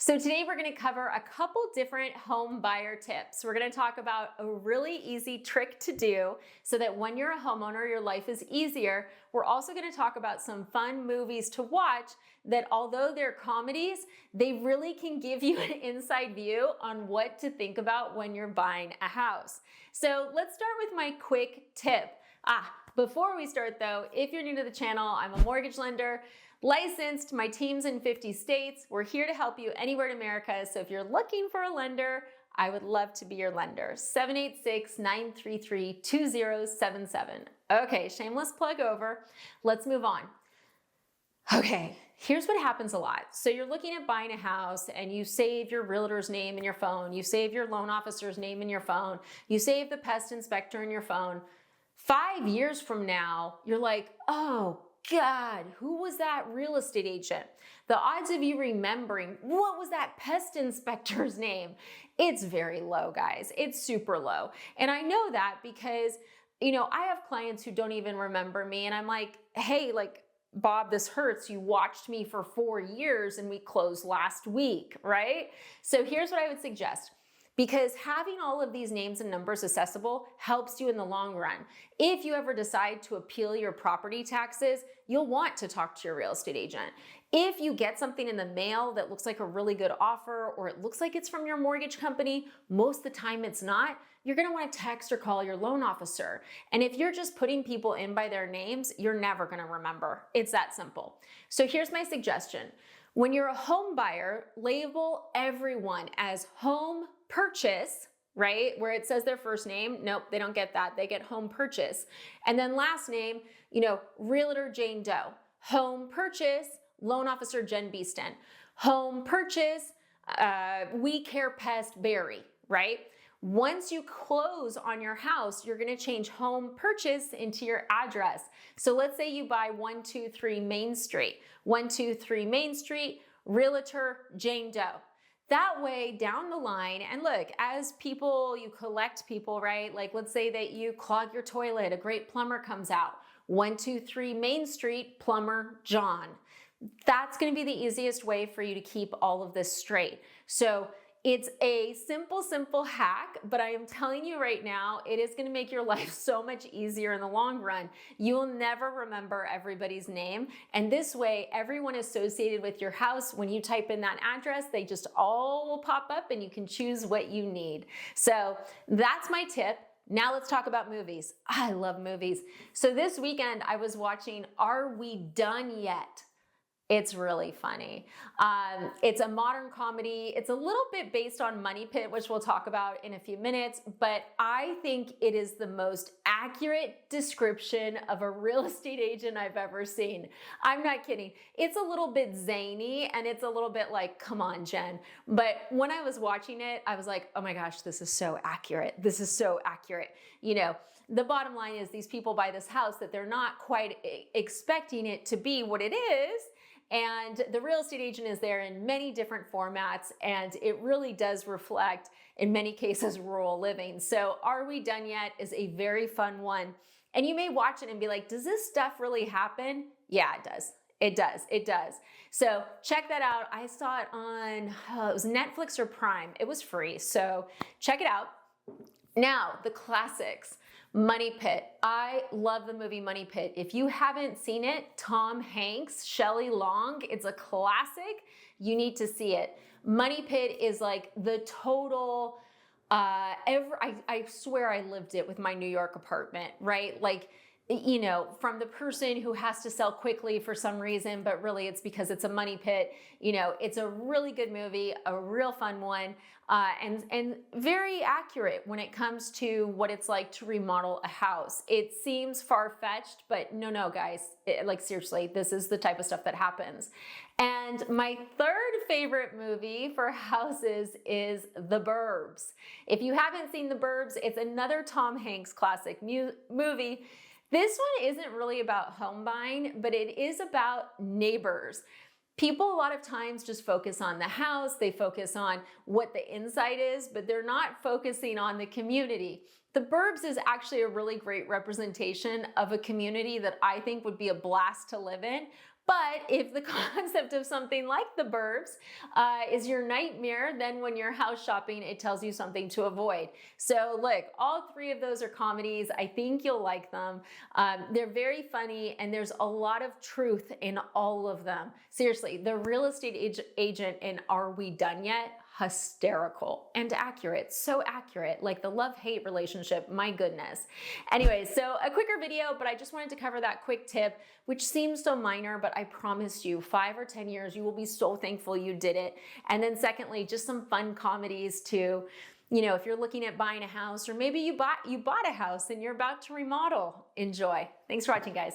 So today we're going to cover a couple different home buyer tips. We're going to talk about a really easy trick to do so that when you're a homeowner, your life is easier. We're also going to talk about some fun movies to watch that, although they're comedies, they really can give you an inside view on what to think about when you're buying a house. So let's start with my quick tip. Before we start though, if you're new to the channel, I'm a mortgage lender, licensed, my team's in 50 states. We're here to help you anywhere in America. So if you're looking for a lender, I would love to be your lender. 786-933-2077. Okay, shameless plug over. Let's move on. Okay, here's what happens a lot. So you're looking at buying a house and you save your realtor's name in your phone. You save your loan officer's name in your phone. You save the pest inspector in your phone. 5 years from now, you're like, oh God, who was that real estate agent? The odds of you remembering what was that pest inspector's name, it's very low, guys. It's super low. And I know that because, I have clients who don't even remember me and I'm like, hey, Bob, this hurts. You watched me for 4 years and we closed last week, right? So here's what I would suggest. Because having all of these names and numbers accessible helps you in the long run. If you ever decide to appeal your property taxes, you'll want to talk to your real estate agent. If you get something in the mail that looks like a really good offer, or it looks like it's from your mortgage company, most of the time it's not, you're gonna wanna text or call your loan officer. And if you're just putting people in by their names, you're never gonna remember. It's that simple. So here's my suggestion. When you're a home buyer, label everyone as home purchase, right? Where it says their first name. Nope, they don't get that. They get home purchase. And then last name, realtor Jane Doe. Home purchase, loan officer Jen Beeston. Home purchase, we care pest Barry, right? Once you close on your house, you're gonna change home purchase into your address. So let's say you buy 123 Main Street. 123 Main Street, realtor Jane Doe. That way down the line, and look, as you collect people, right? Like let's say that you clog your toilet, a great plumber comes out. 123 Main Street, plumber John. That's gonna be the easiest way for you to keep all of this straight. So it's a simple hack, but I am telling you right now, it is gonna make your life so much easier in the long run. You will never remember everybody's name. And this way, everyone associated with your house, when you type in that address, they just all will pop up and you can choose what you need. So that's my tip. Now let's talk about movies. I love movies. So this weekend I was watching Are We Done Yet? It's really funny. It's a modern comedy. It's a little bit based on Money Pit, which we'll talk about in a few minutes, but I think it is the most accurate description of a real estate agent I've ever seen. I'm not kidding. It's a little bit zany and it's a little bit like, come on, Jen. But when I was watching it, I was like, oh my gosh, this is so accurate. This is so accurate. The bottom line is these people buy this house that they're not quite expecting it to be what it is. And the real estate agent is there in many different formats, and it really does reflect, in many cases, rural living. So Are We Done Yet is a very fun one. And you may watch it and be like, does this stuff really happen? Yeah, it does. It does. It does. So check that out. I saw it on, it was Netflix or Prime. It was free. So check it out. Now, the classics. Money Pit. I love the movie Money Pit. If you haven't seen it, Tom Hanks, Shelley Long, it's a classic. You need to see it. Money Pit is like the total, I swear I lived it with my New York apartment, right? From the person who has to sell quickly for some reason, but really it's because it's a money pit. It's a really good movie, a real fun one, and very accurate when it comes to what it's like to remodel a house. It seems far-fetched, but no, guys, seriously, this is the type of stuff that happens. And my third favorite movie for houses is The Burbs. If you haven't seen The Burbs, it's another Tom Hanks classic movie. This one isn't really about home buying, but it is about neighbors. People a lot of times just focus on the house, they focus on what the inside is, but they're not focusing on the community. The Burbs is actually a really great representation of a community that I think would be a blast to live in, but But if the concept of something like the burbs is your nightmare, then when you're house shopping, it tells you something to avoid. So look, all three of those are comedies. I think you'll like them. They're very funny, and there's a lot of truth in all of them. Seriously, the real estate agent in Are We Done Yet? Hysterical and accurate, so accurate, like the love-hate relationship, my goodness. Anyway, so a quicker video, but I just wanted to cover that quick tip, which seems so minor, but I promise you 5 or 10 years, you will be so thankful you did it. And then secondly, just some fun comedies to, you know, if you're looking at buying a house, or maybe you bought a house and you're about to remodel, enjoy. Thanks for watching, guys.